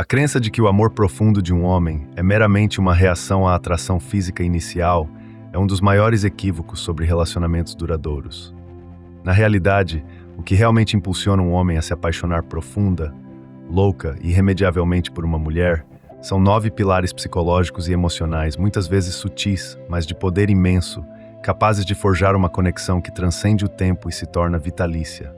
A crença de que o amor profundo de um homem é meramente uma reação à atração física inicial é um dos maiores equívocos sobre relacionamentos duradouros. Na realidade, o que realmente impulsiona um homem a se apaixonar profunda, louca e irremediavelmente por uma mulher são 9 pilares psicológicos e emocionais, muitas vezes sutis, mas de poder imenso, capazes de forjar uma conexão que transcende o tempo e se torna vitalícia.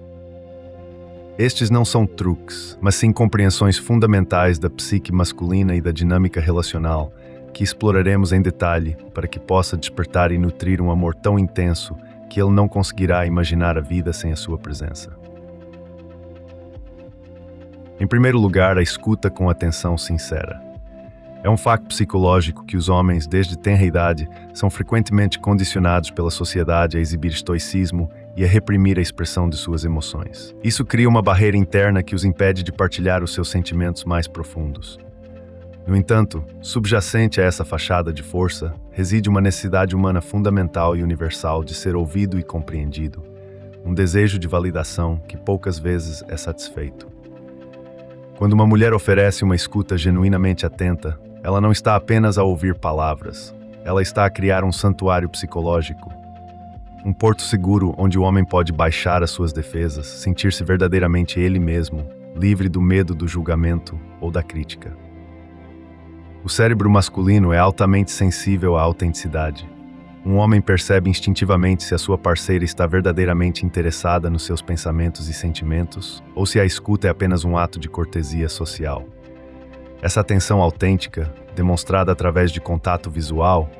Estes não são truques, mas sim compreensões fundamentais da psique masculina e da dinâmica relacional, que exploraremos em detalhe para que possa despertar e nutrir um amor tão intenso que ele não conseguirá imaginar a vida sem a sua presença. Em primeiro lugar, a escuta com atenção sincera. É um facto psicológico que os homens, desde tenra idade, são frequentemente condicionados pela sociedade a exibir estoicismo e a reprimir a expressão de suas emoções. Isso cria uma barreira interna que os impede de partilhar os seus sentimentos mais profundos. No entanto, subjacente a essa fachada de força, reside uma necessidade humana fundamental e universal de ser ouvido e compreendido, um desejo de validação que poucas vezes é satisfeito. Quando uma mulher oferece uma escuta genuinamente atenta, ela não está apenas a ouvir palavras, ela está a criar um santuário psicológico, um porto seguro onde o homem pode baixar as suas defesas, sentir-se verdadeiramente ele mesmo, livre do medo do julgamento ou da crítica. O cérebro masculino é altamente sensível à autenticidade. Um homem percebe instintivamente se a sua parceira está verdadeiramente interessada nos seus pensamentos e sentimentos, ou se a escuta é apenas um ato de cortesia social. Essa atenção autêntica, demonstrada através de contato visual,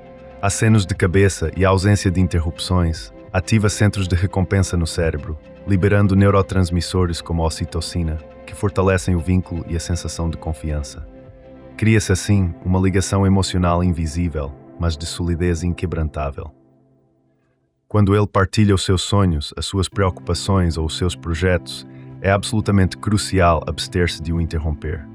acenos de cabeça e a ausência de interrupções, ativa centros de recompensa no cérebro, liberando neurotransmissores como a ocitocina, que fortalecem o vínculo e a sensação de confiança. Cria-se assim uma ligação emocional invisível, mas de solidez inquebrantável. Quando ele partilha os seus sonhos, as suas preocupações ou os seus projetos, é absolutamente crucial abster-se de o interromper.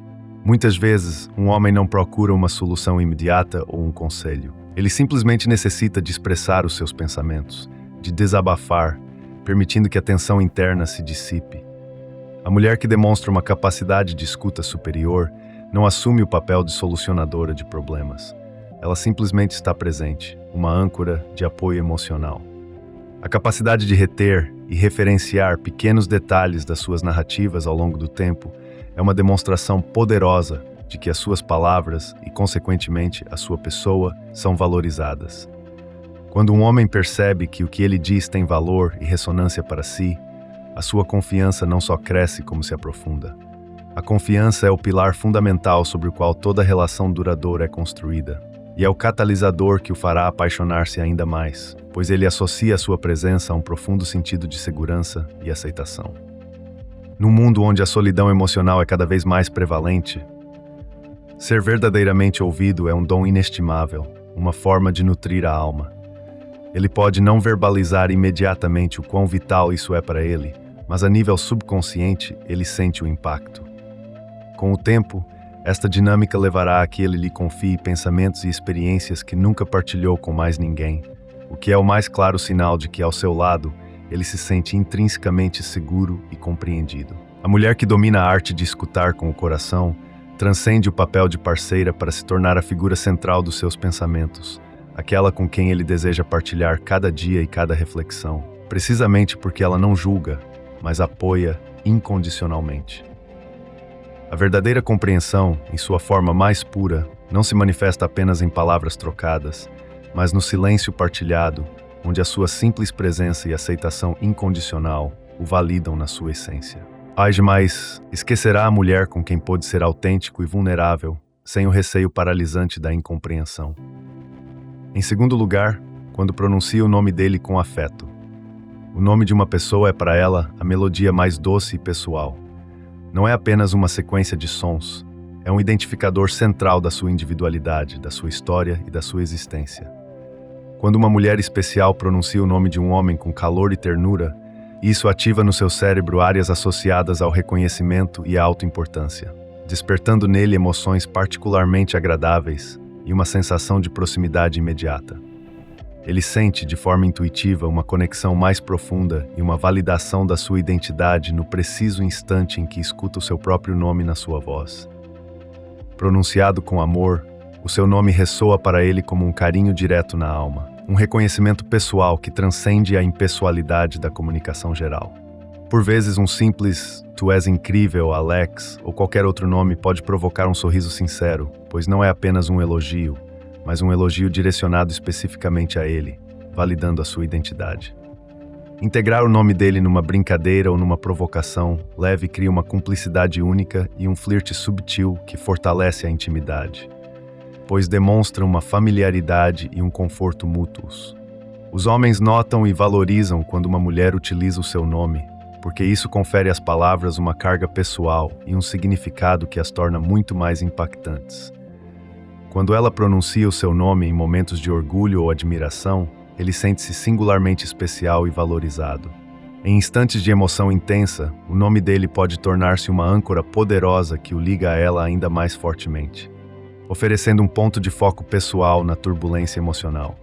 Muitas vezes, um homem não procura uma solução imediata ou um conselho. Ele simplesmente necessita de expressar os seus pensamentos, de desabafar, permitindo que a tensão interna se dissipe. A mulher que demonstra uma capacidade de escuta superior não assume o papel de solucionadora de problemas. Ela simplesmente está presente, uma âncora de apoio emocional. A capacidade de reter e referenciar pequenos detalhes das suas narrativas ao longo do tempo é uma demonstração poderosa de que as suas palavras e, consequentemente, a sua pessoa são valorizadas. Quando um homem percebe que o que ele diz tem valor e ressonância para si, a sua confiança não só cresce como se aprofunda. A confiança é o pilar fundamental sobre o qual toda relação duradoura é construída, e é o catalisador que o fará apaixonar-se ainda mais, pois ele associa a sua presença a um profundo sentido de segurança e aceitação. Num mundo onde a solidão emocional é cada vez mais prevalente, ser verdadeiramente ouvido é um dom inestimável, uma forma de nutrir a alma. Ele pode não verbalizar imediatamente o quão vital isso é para ele, mas a nível subconsciente ele sente o impacto. Com o tempo, esta dinâmica levará a que ele lhe confie pensamentos e experiências que nunca partilhou com mais ninguém, o que é o mais claro sinal de que, ao seu lado, ele se sente intrinsecamente seguro e compreendido. A mulher que domina a arte de escutar com o coração transcende o papel de parceira para se tornar a figura central dos seus pensamentos, aquela com quem ele deseja partilhar cada dia e cada reflexão, precisamente porque ela não julga, mas apoia incondicionalmente. A verdadeira compreensão, em sua forma mais pura, não se manifesta apenas em palavras trocadas, mas no silêncio partilhado, onde a sua simples presença e aceitação incondicional o validam na sua essência. Ai, jamais esquecerá a mulher com quem pôde ser autêntico e vulnerável, sem o receio paralisante da incompreensão. Em segundo lugar, quando pronuncia o nome dele com afeto. O nome de uma pessoa é para ela a melodia mais doce e pessoal. Não é apenas uma sequência de sons, é um identificador central da sua individualidade, da sua história e da sua existência. Quando uma mulher especial pronuncia o nome de um homem com calor e ternura, isso ativa no seu cérebro áreas associadas ao reconhecimento e à autoimportância, despertando nele emoções particularmente agradáveis e uma sensação de proximidade imediata. Ele sente, de forma intuitiva, uma conexão mais profunda e uma validação da sua identidade no preciso instante em que escuta o seu próprio nome na sua voz. Pronunciado com amor, o seu nome ressoa para ele como um carinho direto na alma, um reconhecimento pessoal que transcende a impessoalidade da comunicação geral. Por vezes, um simples "Tu és incrível, Alex" ou qualquer outro nome pode provocar um sorriso sincero, pois não é apenas um elogio, mas um elogio direcionado especificamente a ele, validando a sua identidade. Integrar o nome dele numa brincadeira ou numa provocação leve cria uma cumplicidade única e um flerte subtil que fortalece a intimidade, pois demonstra uma familiaridade e um conforto mútuos. Os homens notam e valorizam quando uma mulher utiliza o seu nome, porque isso confere às palavras uma carga pessoal e um significado que as torna muito mais impactantes. Quando ela pronuncia o seu nome em momentos de orgulho ou admiração, ele sente-se singularmente especial e valorizado. Em instantes de emoção intensa, o nome dele pode tornar-se uma âncora poderosa que o liga a ela ainda mais fortemente, oferecendo um ponto de foco pessoal na turbulência emocional.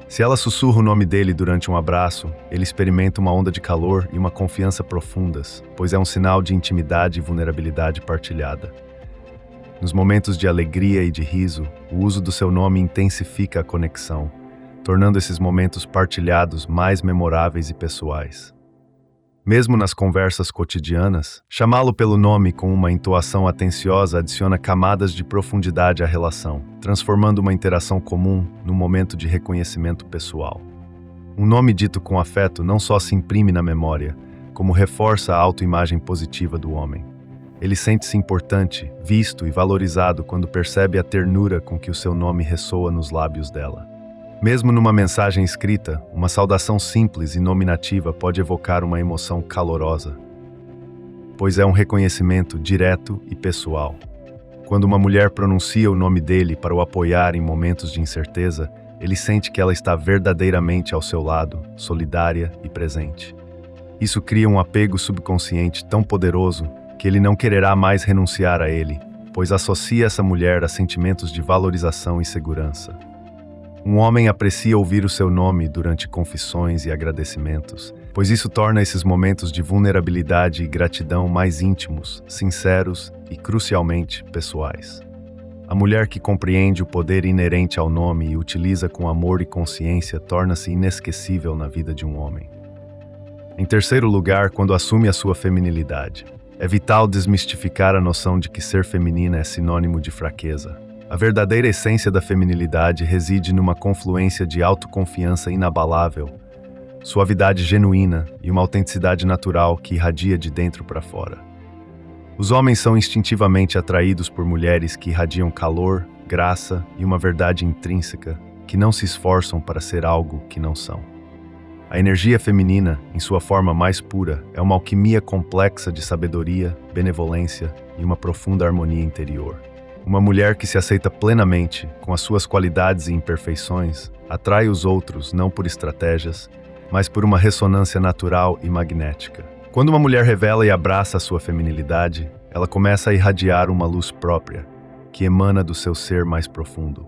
Se ela sussurra o nome dele durante um abraço, ele experimenta uma onda de calor e uma confiança profundas, pois é um sinal de intimidade e vulnerabilidade partilhada. Nos momentos de alegria e de riso, o uso do seu nome intensifica a conexão, tornando esses momentos partilhados mais memoráveis e pessoais. Mesmo nas conversas cotidianas, chamá-lo pelo nome com uma entoação atenciosa adiciona camadas de profundidade à relação, transformando uma interação comum num momento de reconhecimento pessoal. Um nome dito com afeto não só se imprime na memória, como reforça a autoimagem positiva do homem. Ele sente-se importante, visto e valorizado quando percebe a ternura com que o seu nome ressoa nos lábios dela. Mesmo numa mensagem escrita, uma saudação simples e nominativa pode evocar uma emoção calorosa, pois é um reconhecimento direto e pessoal. Quando uma mulher pronuncia o nome dele para o apoiar em momentos de incerteza, ele sente que ela está verdadeiramente ao seu lado, solidária e presente. Isso cria um apego subconsciente tão poderoso que ele não quererá mais renunciar a ele, pois associa essa mulher a sentimentos de valorização e segurança. Um homem aprecia ouvir o seu nome durante confissões e agradecimentos, pois isso torna esses momentos de vulnerabilidade e gratidão mais íntimos, sinceros e, crucialmente, pessoais. A mulher que compreende o poder inerente ao nome e utiliza com amor e consciência torna-se inesquecível na vida de um homem. Em terceiro lugar, quando assume a sua feminilidade. É vital desmistificar a noção de que ser feminina é sinônimo de fraqueza. A verdadeira essência da feminilidade reside numa confluência de autoconfiança inabalável, suavidade genuína e uma autenticidade natural que irradia de dentro para fora. Os homens são instintivamente atraídos por mulheres que irradiam calor, graça e uma verdade intrínseca, que não se esforçam para ser algo que não são. A energia feminina, em sua forma mais pura, é uma alquimia complexa de sabedoria, benevolência e uma profunda harmonia interior. Uma mulher que se aceita plenamente, com as suas qualidades e imperfeições, atrai os outros não por estratégias, mas por uma ressonância natural e magnética. Quando uma mulher revela e abraça a sua feminilidade, ela começa a irradiar uma luz própria, que emana do seu ser mais profundo.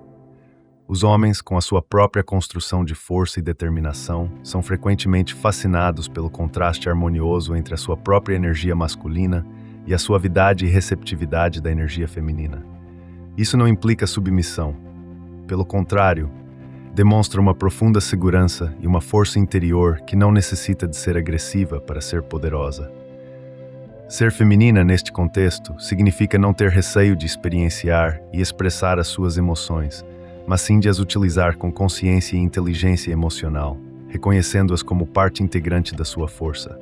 Os homens, com a sua própria construção de força e determinação, são frequentemente fascinados pelo contraste harmonioso entre a sua própria energia masculina e a suavidade e receptividade da energia feminina. Isso não implica submissão. Pelo contrário, demonstra uma profunda segurança e uma força interior que não necessita de ser agressiva para ser poderosa. Ser feminina neste contexto significa não ter receio de experienciar e expressar as suas emoções, mas sim de as utilizar com consciência e inteligência emocional, reconhecendo-as como parte integrante da sua força.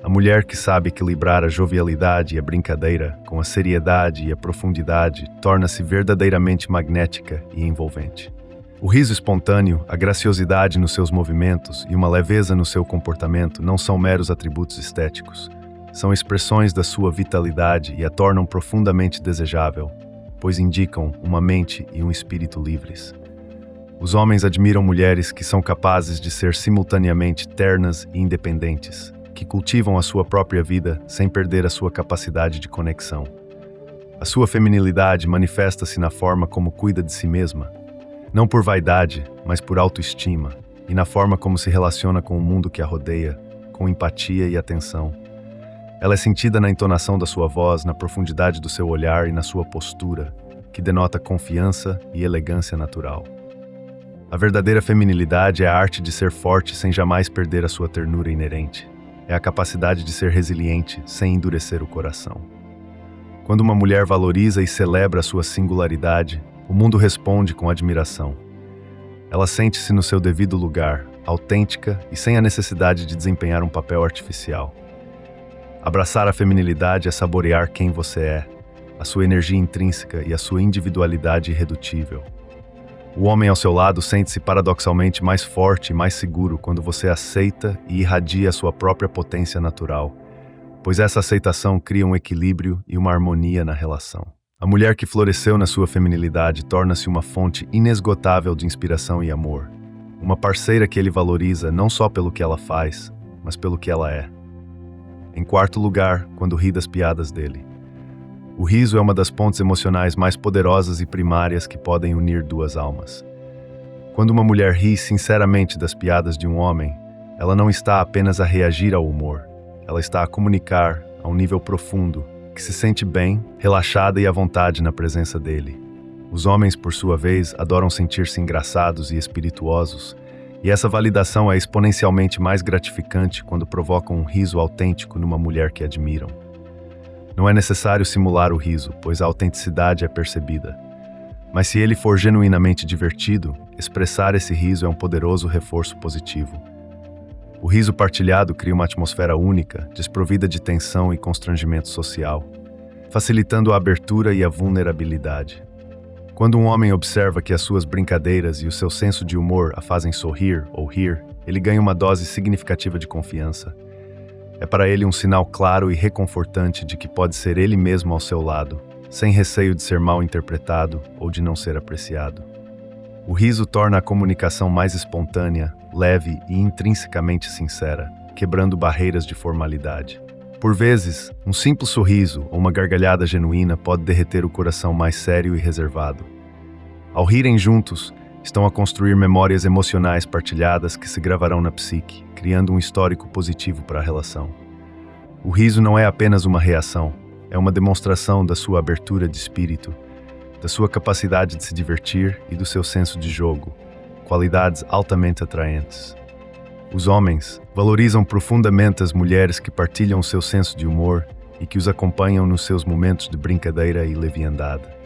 A mulher que sabe equilibrar a jovialidade e a brincadeira com a seriedade e a profundidade torna-se verdadeiramente magnética e envolvente. O riso espontâneo, a graciosidade nos seus movimentos e uma leveza no seu comportamento não são meros atributos estéticos. São expressões da sua vitalidade e a tornam profundamente desejável, pois indicam uma mente e um espírito livres. Os homens admiram mulheres que são capazes de ser simultaneamente ternas e independentes, que cultivam a sua própria vida sem perder a sua capacidade de conexão. A sua feminilidade manifesta-se na forma como cuida de si mesma, não por vaidade, mas por autoestima, e na forma como se relaciona com o mundo que a rodeia, com empatia e atenção. Ela é sentida na entonação da sua voz, na profundidade do seu olhar e na sua postura, que denota confiança e elegância natural. A verdadeira feminilidade é a arte de ser forte sem jamais perder a sua ternura inerente. É a capacidade de ser resiliente sem endurecer o coração. Quando uma mulher valoriza e celebra a sua singularidade, o mundo responde com admiração. Ela sente-se no seu devido lugar, autêntica e sem a necessidade de desempenhar um papel artificial. Abraçar a feminilidade é saborear quem você é, a sua energia intrínseca e a sua individualidade irredutível. O homem ao seu lado sente-se paradoxalmente mais forte e mais seguro quando você aceita e irradia a sua própria potência natural, pois essa aceitação cria um equilíbrio e uma harmonia na relação. A mulher que floresceu na sua feminilidade torna-se uma fonte inesgotável de inspiração e amor, uma parceira que ele valoriza não só pelo que ela faz, mas pelo que ela é. Em quarto lugar, quando ri das piadas dele. O riso é uma das pontes emocionais mais poderosas e primárias que podem unir duas almas. Quando uma mulher ri sinceramente das piadas de um homem, ela não está apenas a reagir ao humor, ela está a comunicar a um nível profundo, que se sente bem, relaxada e à vontade na presença dele. Os homens, por sua vez, adoram sentir-se engraçados e espirituosos, e essa validação é exponencialmente mais gratificante quando provocam um riso autêntico numa mulher que admiram. Não é necessário simular o riso, pois a autenticidade é percebida. Mas se ele for genuinamente divertido, expressar esse riso é um poderoso reforço positivo. O riso partilhado cria uma atmosfera única, desprovida de tensão e constrangimento social, facilitando a abertura e a vulnerabilidade. Quando um homem observa que as suas brincadeiras e o seu senso de humor a fazem sorrir ou rir, ele ganha uma dose significativa de confiança. É para ele um sinal claro e reconfortante de que pode ser ele mesmo ao seu lado, sem receio de ser mal interpretado ou de não ser apreciado. O riso torna a comunicação mais espontânea, leve e intrinsecamente sincera, quebrando barreiras de formalidade. Por vezes, um simples sorriso ou uma gargalhada genuína pode derreter o coração mais sério e reservado. Ao rirem juntos, estão a construir memórias emocionais partilhadas que se gravarão na psique, criando um histórico positivo para a relação. O riso não é apenas uma reação, é uma demonstração da sua abertura de espírito, da sua capacidade de se divertir e do seu senso de jogo, qualidades altamente atraentes. Os homens valorizam profundamente as mulheres que partilham o seu senso de humor e que os acompanham nos seus momentos de brincadeira e leviandade.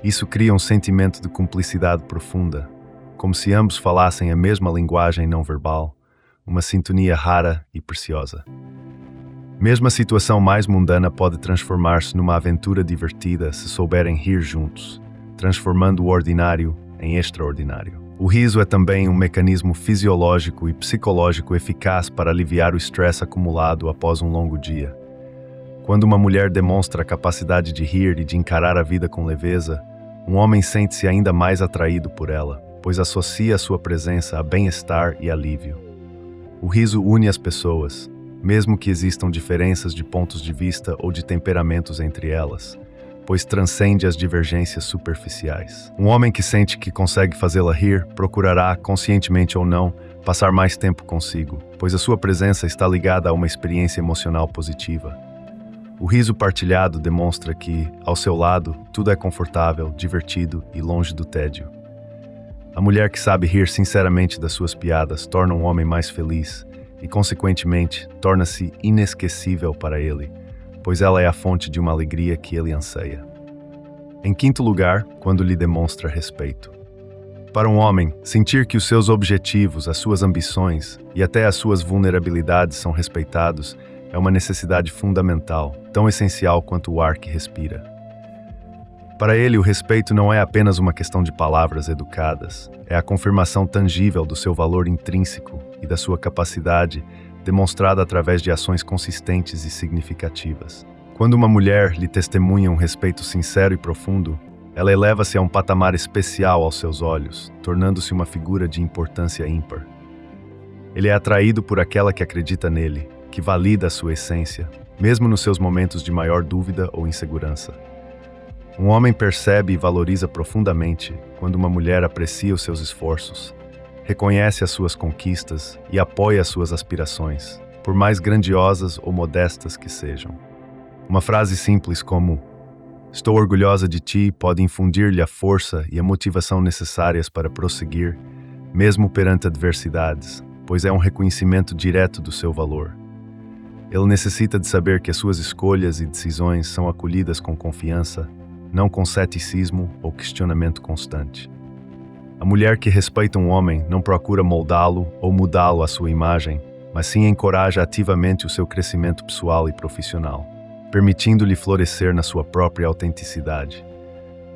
Isso cria um sentimento de cumplicidade profunda, como se ambos falassem a mesma linguagem não verbal, uma sintonia rara e preciosa. Mesmo a situação mais mundana pode transformar-se numa aventura divertida se souberem rir juntos, transformando o ordinário em extraordinário. O riso é também um mecanismo fisiológico e psicológico eficaz para aliviar o estresse acumulado após um longo dia. Quando uma mulher demonstra a capacidade de rir e de encarar a vida com leveza, um homem sente-se ainda mais atraído por ela, pois associa a sua presença a bem-estar e alívio. O riso une as pessoas, mesmo que existam diferenças de pontos de vista ou de temperamentos entre elas, pois transcende as divergências superficiais. Um homem que sente que consegue fazê-la rir procurará, conscientemente ou não, passar mais tempo consigo, pois a sua presença está ligada a uma experiência emocional positiva. O riso partilhado demonstra que, ao seu lado, tudo é confortável, divertido e longe do tédio. A mulher que sabe rir sinceramente das suas piadas torna um homem mais feliz e, consequentemente, torna-se inesquecível para ele, pois ela é a fonte de uma alegria que ele anseia. Em quinto lugar, quando lhe demonstra respeito. Para um homem, sentir que os seus objetivos, as suas ambições e até as suas vulnerabilidades são respeitados é uma necessidade fundamental, tão essencial quanto o ar que respira. Para ele, o respeito não é apenas uma questão de palavras educadas, é a confirmação tangível do seu valor intrínseco e da sua capacidade demonstrada através de ações consistentes e significativas. Quando uma mulher lhe testemunha um respeito sincero e profundo, ela eleva-se a um patamar especial aos seus olhos, tornando-se uma figura de importância ímpar. Ele é atraído por aquela que acredita nele, que valida a sua essência, mesmo nos seus momentos de maior dúvida ou insegurança. Um homem percebe e valoriza profundamente quando uma mulher aprecia os seus esforços, reconhece as suas conquistas e apoia as suas aspirações, por mais grandiosas ou modestas que sejam. Uma frase simples como "Estou orgulhosa de ti" pode infundir-lhe a força e a motivação necessárias para prosseguir, mesmo perante adversidades, pois é um reconhecimento direto do seu valor. Ele necessita de saber que as suas escolhas e decisões são acolhidas com confiança, não com ceticismo ou questionamento constante. A mulher que respeita um homem não procura moldá-lo ou mudá-lo à sua imagem, mas sim encoraja ativamente o seu crescimento pessoal e profissional, permitindo-lhe florescer na sua própria autenticidade.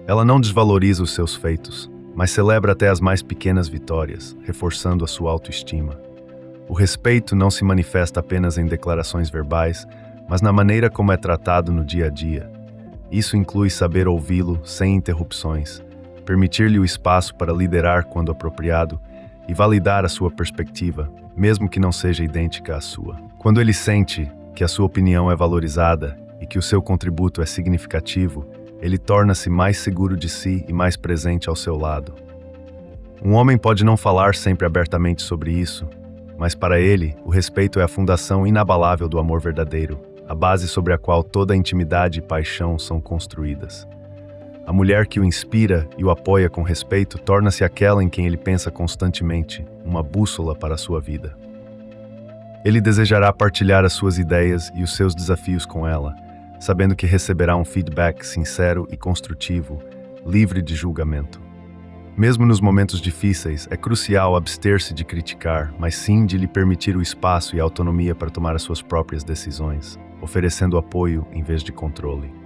Ela não desvaloriza os seus feitos, mas celebra até as mais pequenas vitórias, reforçando a sua autoestima. O respeito não se manifesta apenas em declarações verbais, mas na maneira como é tratado no dia a dia. Isso inclui saber ouvi-lo sem interrupções, permitir-lhe o espaço para liderar quando apropriado e validar a sua perspectiva, mesmo que não seja idêntica à sua. Quando ele sente que a sua opinião é valorizada e que o seu contributo é significativo, ele torna-se mais seguro de si e mais presente ao seu lado. Um homem pode não falar sempre abertamente sobre isso, mas para ele, o respeito é a fundação inabalável do amor verdadeiro, a base sobre a qual toda a intimidade e paixão são construídas. A mulher que o inspira e o apoia com respeito torna-se aquela em quem ele pensa constantemente, uma bússola para a sua vida. Ele desejará partilhar as suas ideias e os seus desafios com ela, sabendo que receberá um feedback sincero e construtivo, livre de julgamento. Mesmo nos momentos difíceis, é crucial abster-se de criticar, mas sim de lhe permitir o espaço e a autonomia para tomar as suas próprias decisões, oferecendo apoio em vez de controle.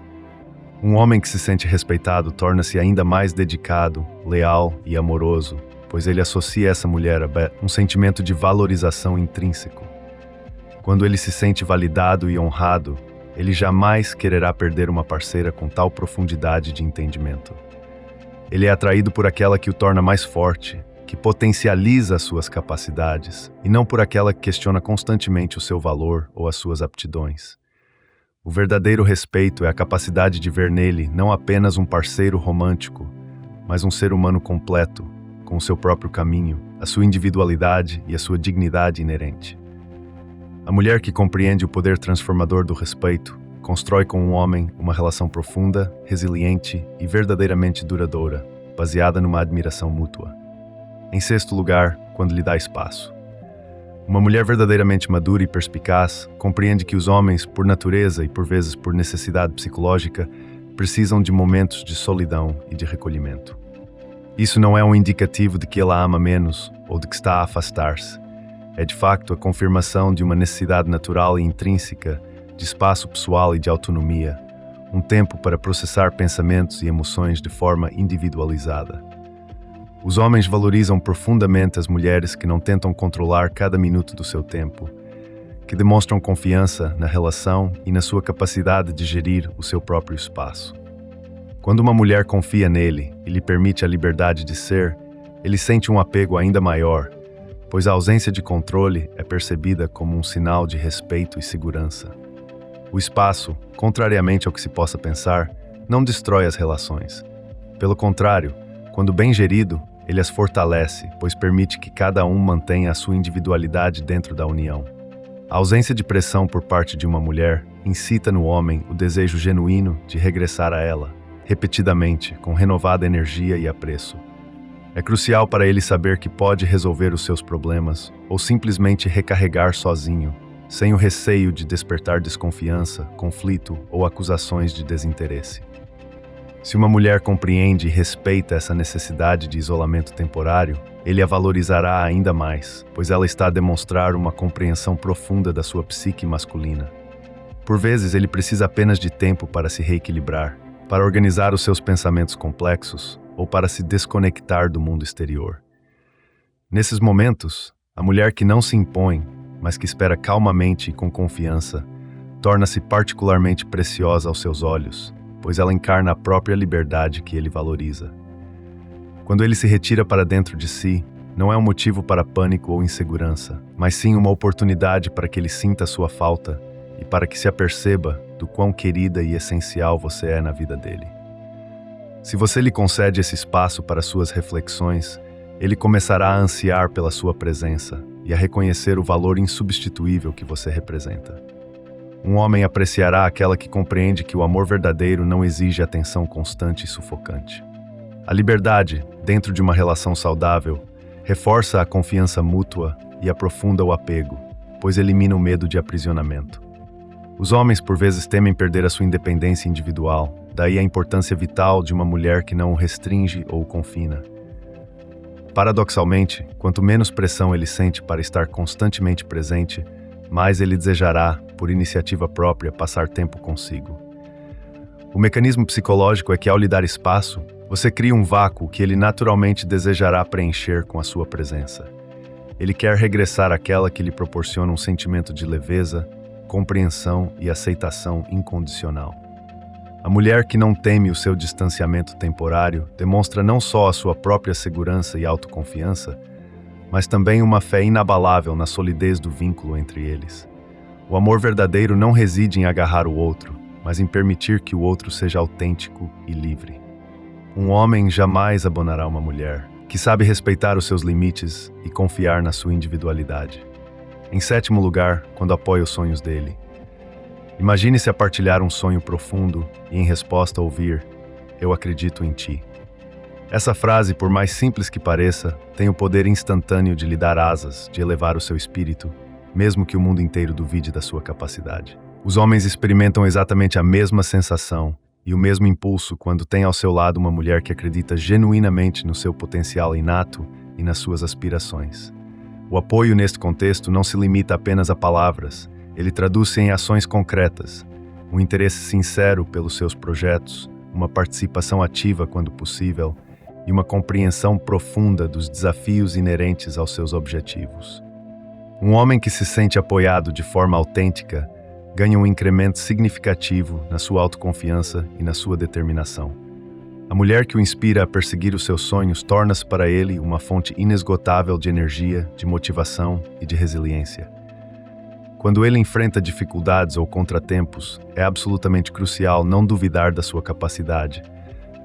Um homem que se sente respeitado torna-se ainda mais dedicado, leal e amoroso, pois ele associa essa mulher a um sentimento de valorização intrínseco. Quando ele se sente validado e honrado, ele jamais quererá perder uma parceira com tal profundidade de entendimento. Ele é atraído por aquela que o torna mais forte, que potencializa as suas capacidades, e não por aquela que questiona constantemente o seu valor ou as suas aptidões. O verdadeiro respeito é a capacidade de ver nele não apenas um parceiro romântico, mas um ser humano completo, com o seu próprio caminho, a sua individualidade e a sua dignidade inerente. A mulher que compreende o poder transformador do respeito constrói com um homem uma relação profunda, resiliente e verdadeiramente duradoura, baseada numa admiração mútua. Em sexto lugar, quando lhe dá espaço. Uma mulher verdadeiramente madura e perspicaz compreende que os homens, por natureza e por vezes por necessidade psicológica, precisam de momentos de solidão e de recolhimento. Isso não é um indicativo de que ela ama menos ou de que está a afastar-se. É de facto a confirmação de uma necessidade natural e intrínseca de espaço pessoal e de autonomia, um tempo para processar pensamentos e emoções de forma individualizada. Os homens valorizam profundamente as mulheres que não tentam controlar cada minuto do seu tempo, que demonstram confiança na relação e na sua capacidade de gerir o seu próprio espaço. Quando uma mulher confia nele e lhe permite a liberdade de ser, ele sente um apego ainda maior, pois a ausência de controle é percebida como um sinal de respeito e segurança. O espaço, contrariamente ao que se possa pensar, não destrói as relações. Pelo contrário, quando bem gerido, ele as fortalece, pois permite que cada um mantenha a sua individualidade dentro da união. A ausência de pressão por parte de uma mulher incita no homem o desejo genuíno de regressar a ela, repetidamente, com renovada energia e apreço. É crucial para ele saber que pode resolver os seus problemas ou simplesmente recarregar sozinho, sem o receio de despertar desconfiança, conflito ou acusações de desinteresse. Se uma mulher compreende e respeita essa necessidade de isolamento temporário, ele a valorizará ainda mais, pois ela está a demonstrar uma compreensão profunda da sua psique masculina. Por vezes, ele precisa apenas de tempo para se reequilibrar, para organizar os seus pensamentos complexos ou para se desconectar do mundo exterior. Nesses momentos, a mulher que não se impõe, mas que espera calmamente e com confiança, torna-se particularmente preciosa aos seus olhos, pois ela encarna a própria liberdade que ele valoriza. Quando ele se retira para dentro de si, não é um motivo para pânico ou insegurança, mas sim uma oportunidade para que ele sinta a sua falta e para que se aperceba do quão querida e essencial você é na vida dele. Se você lhe concede esse espaço para suas reflexões, ele começará a ansiar pela sua presença, e a reconhecer o valor insubstituível que você representa. Um homem apreciará aquela que compreende que o amor verdadeiro não exige atenção constante e sufocante. A liberdade, dentro de uma relação saudável, reforça a confiança mútua e aprofunda o apego, pois elimina o medo de aprisionamento. Os homens, por vezes, temem perder a sua independência individual, daí a importância vital de uma mulher que não o restringe ou o confina. Paradoxalmente, quanto menos pressão ele sente para estar constantemente presente, mais ele desejará, por iniciativa própria, passar tempo consigo. O mecanismo psicológico é que, ao lhe dar espaço, você cria um vácuo que ele naturalmente desejará preencher com a sua presença. Ele quer regressar àquela que lhe proporciona um sentimento de leveza, compreensão e aceitação incondicional. A mulher que não teme o seu distanciamento temporário demonstra não só a sua própria segurança e autoconfiança, mas também uma fé inabalável na solidez do vínculo entre eles. O amor verdadeiro não reside em agarrar o outro, mas em permitir que o outro seja autêntico e livre. Um homem jamais abandonará uma mulher que sabe respeitar os seus limites e confiar na sua individualidade. Em sétimo lugar, quando apoia os sonhos dele. Imagine-se a partilhar um sonho profundo e, em resposta, ouvir: "Eu acredito em ti." Essa frase, por mais simples que pareça, tem o poder instantâneo de lhe dar asas, de elevar o seu espírito, mesmo que o mundo inteiro duvide da sua capacidade. Os homens experimentam exatamente a mesma sensação e o mesmo impulso quando têm ao seu lado uma mulher que acredita genuinamente no seu potencial inato e nas suas aspirações. O apoio neste contexto não se limita apenas a palavras, ele traduz-se em ações concretas, um interesse sincero pelos seus projetos, uma participação ativa quando possível e uma compreensão profunda dos desafios inerentes aos seus objetivos. Um homem que se sente apoiado de forma autêntica ganha um incremento significativo na sua autoconfiança e na sua determinação. A mulher que o inspira a perseguir os seus sonhos torna-se para ele uma fonte inesgotável de energia, de motivação e de resiliência. Quando ele enfrenta dificuldades ou contratempos, é absolutamente crucial não duvidar da sua capacidade,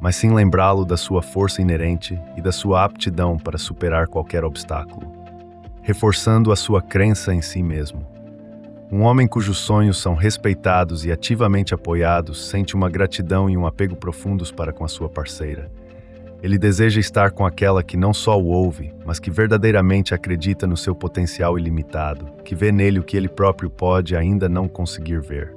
mas sim lembrá-lo da sua força inerente e da sua aptidão para superar qualquer obstáculo, reforçando a sua crença em si mesmo. Um homem cujos sonhos são respeitados e ativamente apoiados sente uma gratidão e um apego profundos para com a sua parceira. Ele deseja estar com aquela que não só o ouve, mas que verdadeiramente acredita no seu potencial ilimitado, que vê nele o que ele próprio pode ainda não conseguir ver.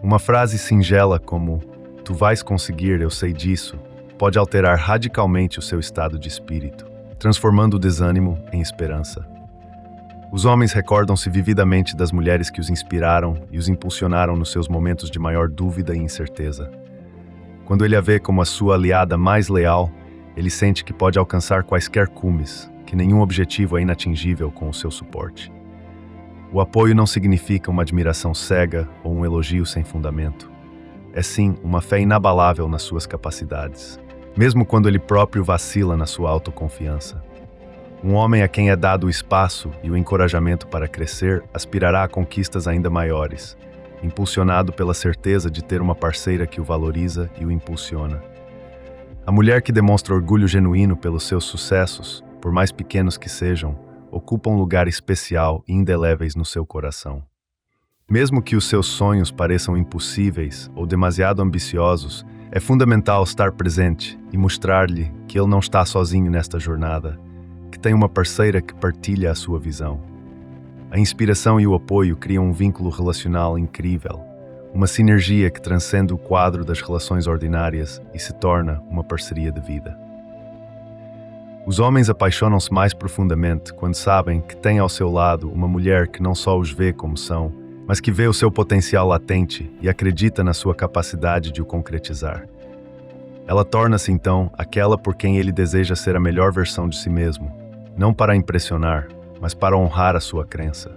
Uma frase singela como "Tu vais conseguir, eu sei disso", pode alterar radicalmente o seu estado de espírito, transformando o desânimo em esperança. Os homens recordam-se vividamente das mulheres que os inspiraram e os impulsionaram nos seus momentos de maior dúvida e incerteza. Quando ele a vê como a sua aliada mais leal, ele sente que pode alcançar quaisquer cumes, que nenhum objetivo é inatingível com o seu suporte. O apoio não significa uma admiração cega ou um elogio sem fundamento. É sim uma fé inabalável nas suas capacidades, mesmo quando ele próprio vacila na sua autoconfiança. Um homem a quem é dado o espaço e o encorajamento para crescer aspirará a conquistas ainda maiores, impulsionado pela certeza de ter uma parceira que o valoriza e o impulsiona. A mulher que demonstra orgulho genuíno pelos seus sucessos, por mais pequenos que sejam, ocupa um lugar especial e indeléveis no seu coração. Mesmo que os seus sonhos pareçam impossíveis ou demasiado ambiciosos, é fundamental estar presente e mostrar-lhe que ele não está sozinho nesta jornada, que tem uma parceira que partilha a sua visão. A inspiração e o apoio criam um vínculo relacional incrível, uma sinergia que transcende o quadro das relações ordinárias e se torna uma parceria de vida. Os homens apaixonam-se mais profundamente quando sabem que têm ao seu lado uma mulher que não só os vê como são, mas que vê o seu potencial latente e acredita na sua capacidade de o concretizar. Ela torna-se, então, aquela por quem ele deseja ser a melhor versão de si mesmo, não para impressionar, mas para honrar a sua crença.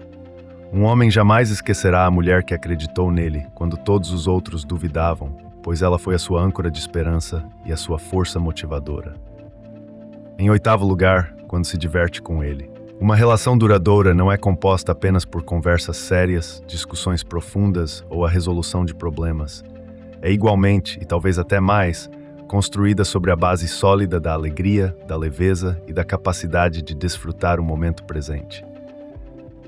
Um homem jamais esquecerá a mulher que acreditou nele quando todos os outros duvidavam, pois ela foi a sua âncora de esperança e a sua força motivadora. Em oitavo lugar, quando se diverte com ele. Uma relação duradoura não é composta apenas por conversas sérias, discussões profundas ou a resolução de problemas. É igualmente, e talvez até mais, construída sobre a base sólida da alegria, da leveza e da capacidade de desfrutar o momento presente.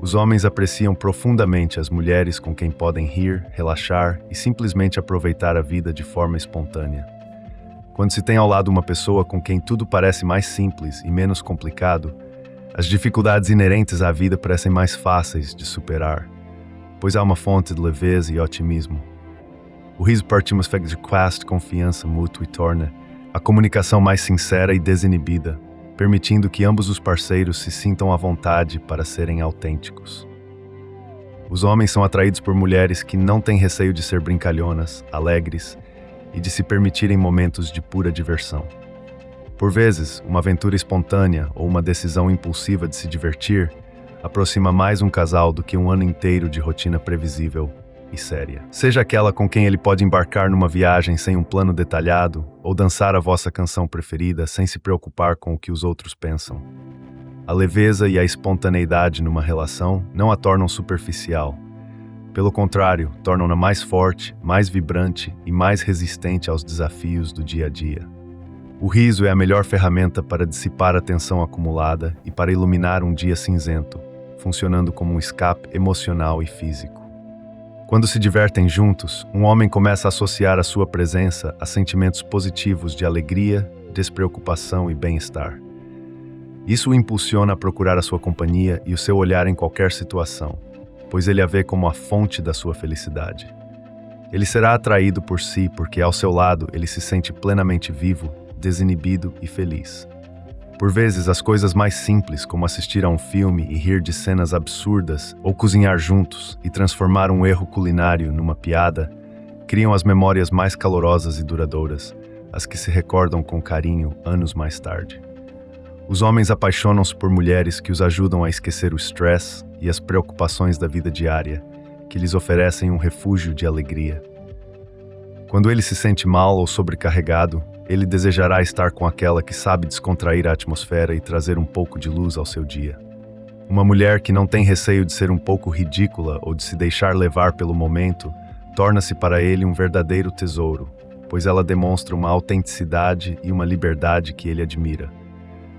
Os homens apreciam profundamente as mulheres com quem podem rir, relaxar e simplesmente aproveitar a vida de forma espontânea. Quando se tem ao lado uma pessoa com quem tudo parece mais simples e menos complicado, as dificuldades inerentes à vida parecem mais fáceis de superar, pois há uma fonte de leveza e otimismo. O riso partimos de quast confiança mútua e torna a comunicação mais sincera e desinibida, permitindo que ambos os parceiros se sintam à vontade para serem autênticos. Os homens são atraídos por mulheres que não têm receio de ser brincalhonas, alegres e de se permitirem momentos de pura diversão. Por vezes, uma aventura espontânea ou uma decisão impulsiva de se divertir aproxima mais um casal do que um ano inteiro de rotina previsível e séria. Seja aquela com quem ele pode embarcar numa viagem sem um plano detalhado ou dançar a vossa canção preferida sem se preocupar com o que os outros pensam. A leveza e a espontaneidade numa relação não a tornam superficial. Pelo contrário, tornam-na mais forte, mais vibrante e mais resistente aos desafios do dia a dia. O riso é a melhor ferramenta para dissipar a tensão acumulada e para iluminar um dia cinzento, funcionando como um escape emocional e físico. Quando se divertem juntos, um homem começa a associar a sua presença a sentimentos positivos de alegria, despreocupação e bem-estar. Isso o impulsiona a procurar a sua companhia e o seu olhar em qualquer situação, pois ele a vê como a fonte da sua felicidade. Ele será atraído por si porque ao seu lado ele se sente plenamente vivo, desinibido e feliz. Por vezes, as coisas mais simples, como assistir a um filme e rir de cenas absurdas, ou cozinhar juntos e transformar um erro culinário numa piada, criam as memórias mais calorosas e duradouras, as que se recordam com carinho anos mais tarde. Os homens apaixonam-se por mulheres que os ajudam a esquecer o estresse e as preocupações da vida diária, que lhes oferecem um refúgio de alegria. Quando ele se sente mal ou sobrecarregado, ele desejará estar com aquela que sabe descontrair a atmosfera e trazer um pouco de luz ao seu dia. Uma mulher que não tem receio de ser um pouco ridícula ou de se deixar levar pelo momento, torna-se para ele um verdadeiro tesouro, pois ela demonstra uma autenticidade e uma liberdade que ele admira.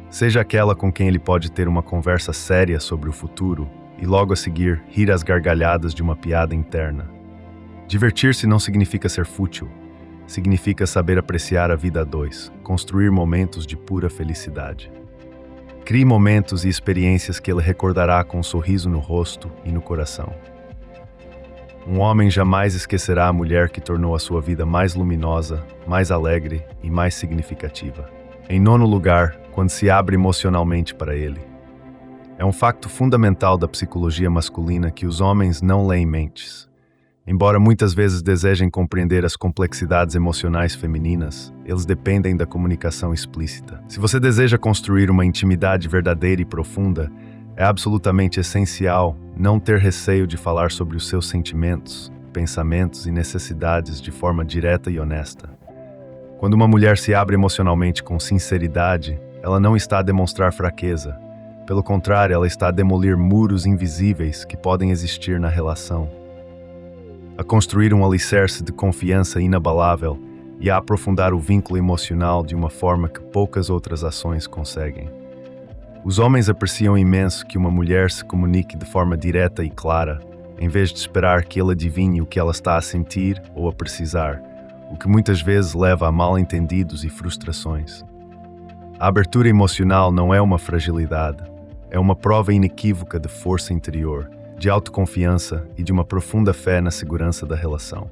Seja aquela com quem ele pode ter uma conversa séria sobre o futuro e logo a seguir rir às gargalhadas de uma piada interna. Divertir-se não significa ser fútil. Significa saber apreciar a vida a dois, construir momentos de pura felicidade. Crie momentos e experiências que ele recordará com um sorriso no rosto e no coração. Um homem jamais esquecerá a mulher que tornou a sua vida mais luminosa, mais alegre e mais significativa. Em nono lugar, quando se abre emocionalmente para ele. É um facto fundamental da psicologia masculina que os homens não leem mentes. Embora muitas vezes desejem compreender as complexidades emocionais femininas, eles dependem da comunicação explícita. Se você deseja construir uma intimidade verdadeira e profunda, é absolutamente essencial não ter receio de falar sobre os seus sentimentos, pensamentos e necessidades de forma direta e honesta. Quando uma mulher se abre emocionalmente com sinceridade, ela não está a demonstrar fraqueza. Pelo contrário, ela está a demolir muros invisíveis que podem existir na relação, a construir um alicerce de confiança inabalável e a aprofundar o vínculo emocional de uma forma que poucas outras ações conseguem. Os homens apreciam imenso que uma mulher se comunique de forma direta e clara, em vez de esperar que ele adivinhe o que ela está a sentir ou a precisar, o que muitas vezes leva a mal-entendidos e frustrações. A abertura emocional não é uma fragilidade, é uma prova inequívoca de força interior, de autoconfiança e de uma profunda fé na segurança da relação.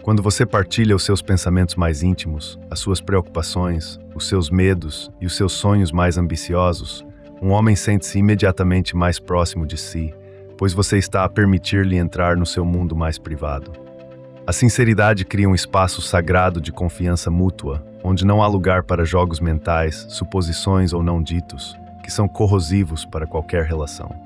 Quando você partilha os seus pensamentos mais íntimos, as suas preocupações, os seus medos e os seus sonhos mais ambiciosos, um homem sente-se imediatamente mais próximo de si, pois você está a permitir-lhe entrar no seu mundo mais privado. A sinceridade cria um espaço sagrado de confiança mútua, onde não há lugar para jogos mentais, suposições ou não ditos, que são corrosivos para qualquer relação.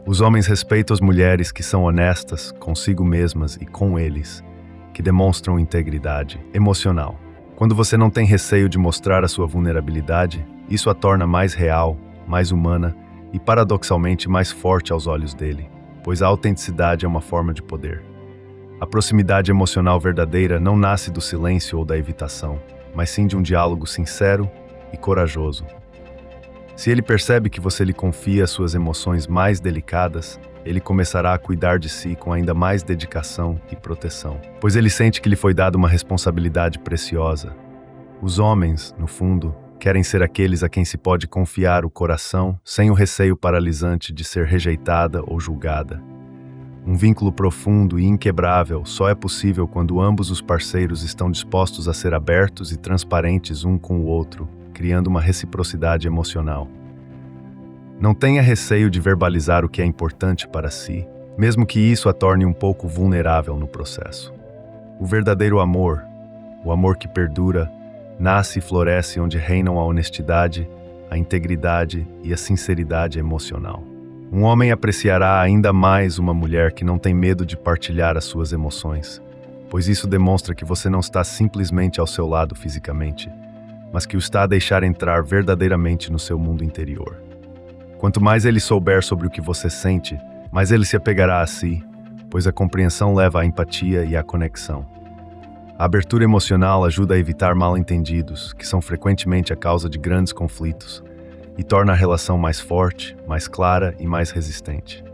Os homens respeitam as mulheres que são honestas consigo mesmas e com eles, que demonstram integridade emocional. Quando você não tem receio de mostrar a sua vulnerabilidade, isso a torna mais real, mais humana e, paradoxalmente, mais forte aos olhos dele, pois a autenticidade é uma forma de poder. A proximidade emocional verdadeira não nasce do silêncio ou da evitação, mas sim de um diálogo sincero e corajoso. Se ele percebe que você lhe confia suas emoções mais delicadas, ele começará a cuidar de si com ainda mais dedicação e proteção, pois ele sente que lhe foi dada uma responsabilidade preciosa. Os homens, no fundo, querem ser aqueles a quem se pode confiar o coração sem o receio paralisante de ser rejeitada ou julgada. Um vínculo profundo e inquebrável só é possível quando ambos os parceiros estão dispostos a ser abertos e transparentes um com o outro, criando uma reciprocidade emocional. Não tenha receio de verbalizar o que é importante para si, mesmo que isso a torne um pouco vulnerável no processo. O verdadeiro amor, o amor que perdura, nasce e floresce onde reinam a honestidade, a integridade e a sinceridade emocional. Um homem apreciará ainda mais uma mulher que não tem medo de partilhar as suas emoções, pois isso demonstra que você não está simplesmente ao seu lado fisicamente, mas que o está a deixar entrar verdadeiramente no seu mundo interior. Quanto mais ele souber sobre o que você sente, mais ele se apegará a si, pois a compreensão leva à empatia e à conexão. A abertura emocional ajuda a evitar mal-entendidos, que são frequentemente a causa de grandes conflitos, e torna a relação mais forte, mais clara e mais resistente.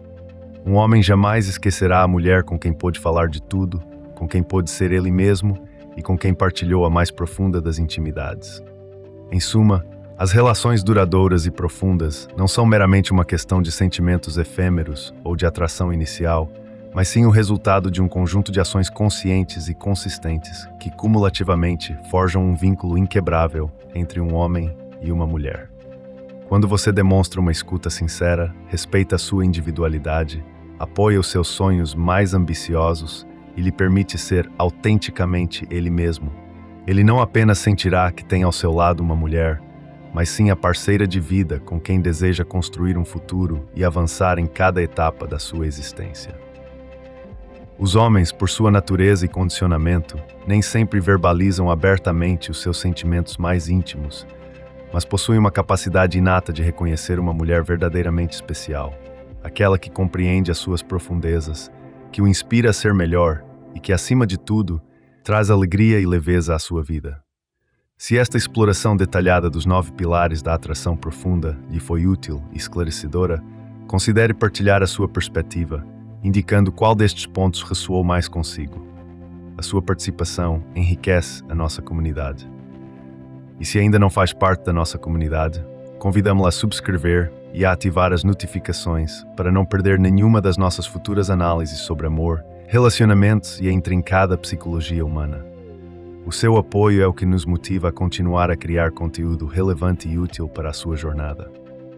Um homem jamais esquecerá a mulher com quem pôde falar de tudo, com quem pôde ser ele mesmo e com quem partilhou a mais profunda das intimidades. Em suma, as relações duradouras e profundas não são meramente uma questão de sentimentos efêmeros ou de atração inicial, mas sim o resultado de um conjunto de ações conscientes e consistentes que, cumulativamente, forjam um vínculo inquebrável entre um homem e uma mulher. Quando você demonstra uma escuta sincera, respeita a sua individualidade, apoia os seus sonhos mais ambiciosos e lhe permite ser autenticamente ele mesmo, ele não apenas sentirá que tem ao seu lado uma mulher, mas sim a parceira de vida com quem deseja construir um futuro e avançar em cada etapa da sua existência. Os homens, por sua natureza e condicionamento, nem sempre verbalizam abertamente os seus sentimentos mais íntimos, mas possuem uma capacidade inata de reconhecer uma mulher verdadeiramente especial, aquela que compreende as suas profundezas, que o inspira a ser melhor e que, acima de tudo, traz alegria e leveza à sua vida. Se esta exploração detalhada dos 9 pilares da atração profunda lhe foi útil e esclarecedora, considere partilhar a sua perspectiva, indicando qual destes pontos ressoou mais consigo. A sua participação enriquece a nossa comunidade. E se ainda não faz parte da nossa comunidade, convidamos-la a subscrever e a ativar as notificações para não perder nenhuma das nossas futuras análises sobre amor, relacionamentos e a intrincada psicologia humana. O seu apoio é o que nos motiva a continuar a criar conteúdo relevante e útil para a sua jornada.